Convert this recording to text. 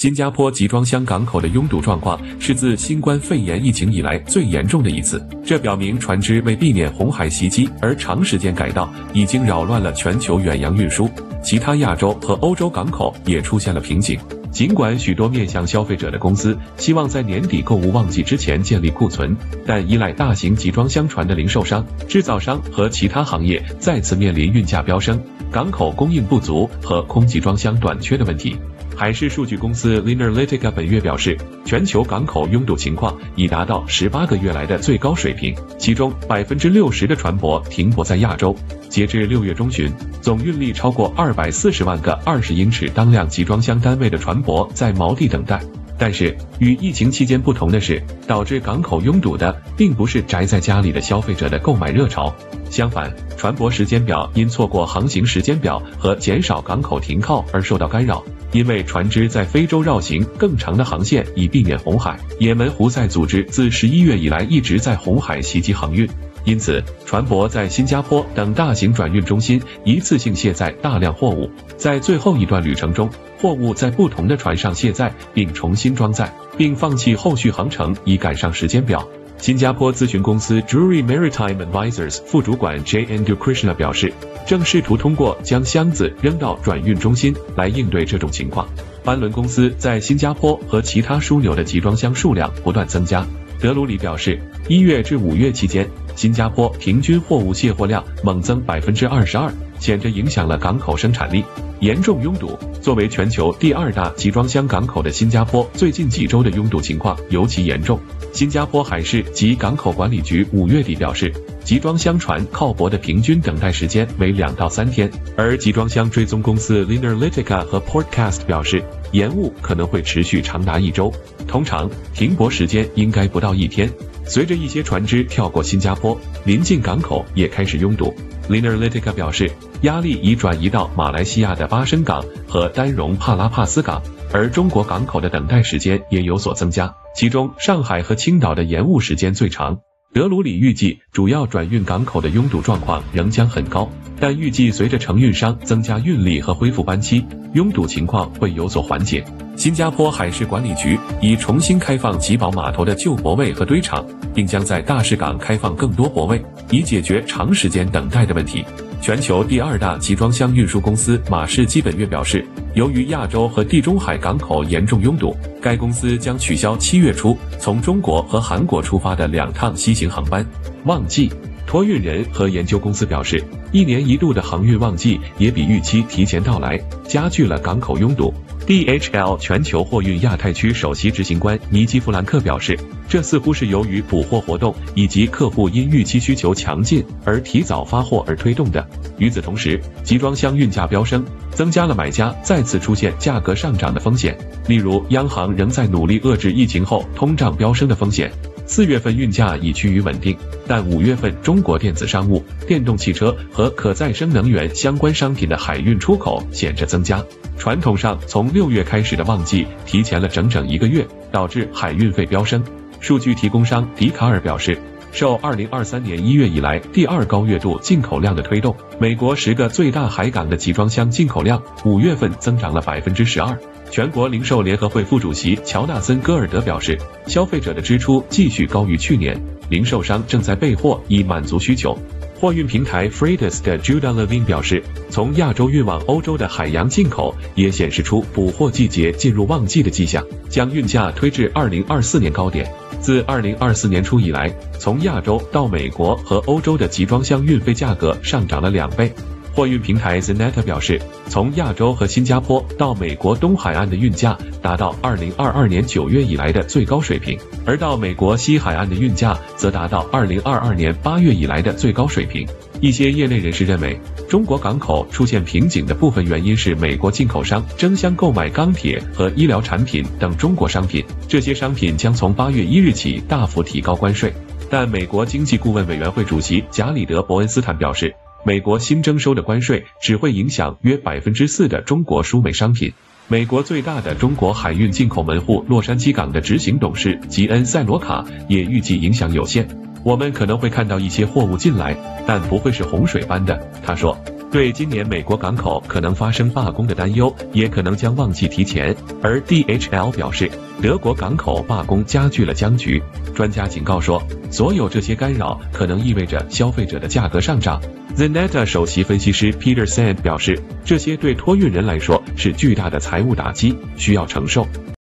新加坡集装箱港口的拥堵状况是自新冠肺炎疫情以来最严重的一次，这表明船只为避免红海袭击而长时间改道，已经扰乱了全球远洋运输。其他亚洲和欧洲港口也出现了瓶颈。尽管许多面向消费者的公司希望在年底购物旺季之前建立库存，但依赖大型集装箱船的零售商、制造商和其他行业再次面临运价飙升、港口供应不足和空集装箱短缺的问题。海事数据公司 Linerlytica 本月表示，全球港口拥堵情况已达到18个月来的最高水平，其中60%的船舶停泊在亚洲。截至6月中旬，总运力超过240万个20英尺当量集装箱单位的船舶在锚地等待。但是，与疫情期间不同的是，导致港口拥堵的并不是宅在家里的消费者的购买热潮，相反，船舶时间表因错过航行时间表和减少港口停靠而受到干扰。因为船只在非洲绕行更长的航线以避免红海，也门胡塞组织自11月以来一直在红海袭击航运，因此船舶在新加坡等大型转运中心一次性卸载大量货物，在最后一段旅程中，货物在不同的船上卸载并重新装载，并放弃后续航程以赶上时间表。新加坡咨询公司 Drewry Maritime Advisors 副主管 J.N. Dukrishna 表示，正试图通过将箱子扔到转运中心来应对这种情况。班轮公司在新加坡和其他枢纽的集装箱数量不断增加。德鲁里表示，1月至5月期间，新加坡平均货物卸货量猛增22%，显着影响了港口生产力。严重拥堵，作为全球第2大集装箱港口的新加坡，最近几周的拥堵情况尤其严重。新加坡海事及港口管理局5月底表示，集装箱船靠泊的平均等待时间为2到3天，而集装箱追踪公司 Linerlytica 和 Portcast 表示，延误可能会持续长达1周，通常停泊时间应该不到1天。随着一些船只跳过新加坡，临近港口也开始拥堵。Linerlytica 表示，压力已转移到马来西亚的巴生港和丹戎帕拉帕斯港，而中国港口的等待时间也有所增加，其中上海和青岛的延误时间最长。德鲁里预计，主要转运港口的拥堵状况仍将很高，但预计随着承运商增加运力和恢复班期，拥堵情况会有所缓解。新加坡海事管理局已重新开放吉宝码头的旧泊位和堆场，并将在大士港开放更多泊位，以解决长时间等待的问题。全球第2大集装箱运输公司马士基本月表示，由于亚洲和地中海港口严重拥堵，该公司将取消7月初从中国和韩国出发的2趟西行航班。旺季，托运人和研究公司表示，1年1度的航运旺季也比预期提前到来，加剧了港口拥堵。DHL 全球货运亚太区首席执行官尼基弗兰克表示，这似乎是由于补货活动以及客户因预期需求强劲而提早发货而推动的。与此同时，集装箱运价飙升，增加了买家再次出现价格上涨的风险。例如，央行仍在努力遏制疫情后通胀飙升的风险。4月份运价已趋于稳定，但5月份中国电子商务、电动汽车和可再生能源相关商品的海运出口显着增加。传统上，从6月开始的旺季提前了整整1个月，导致海运费飙升。数据提供商迪卡尔表示，受2023年1月以来第2高月度进口量的推动，美国10个最大海港的集装箱进口量5月份增长了12%。全国零售联合会副主席乔纳森·戈尔德表示，消费者的支出继续高于去年，零售商正在备货以满足需求。货运平台 Freightus 的 Judah Levine 表示，从亚洲运往欧洲的海洋进口也显示出补货季节进入旺季的迹象，将运价推至2024年高点。自2024年初以来，从亚洲到美国和欧洲的集装箱运费价格上涨了2倍。货运平台 Zeneta 表示，从亚洲和新加坡到美国东海岸的运价达到2022年9月以来的最高水平，而到美国西海岸的运价则达到2022年8月以来的最高水平。一些业内人士认为，中国港口出现瓶颈的部分原因是美国进口商争相购买钢铁和医疗产品等中国商品，这些商品将从8月1日起大幅提高关税。但美国经济顾问委员会主席贾里德·伯恩斯坦表示，美国新征收的关税只会影响约4%的中国输美商品。美国最大的中国海运进口门户洛杉矶港的执行董事吉恩·塞罗卡也预计影响有限。我们可能会看到一些货物进来，但不会是洪水般的，他说。对今年美国港口可能发生罢工的担忧，也可能将旺季提前。而 DHL 表示，德国港口罢工加剧了僵局。专家警告说，所有这些干扰可能意味着消费者的价格上涨。Zeneta 首席分析师 Peter Sand 表示，这些对托运人来说是巨大的财务打击，需要承受。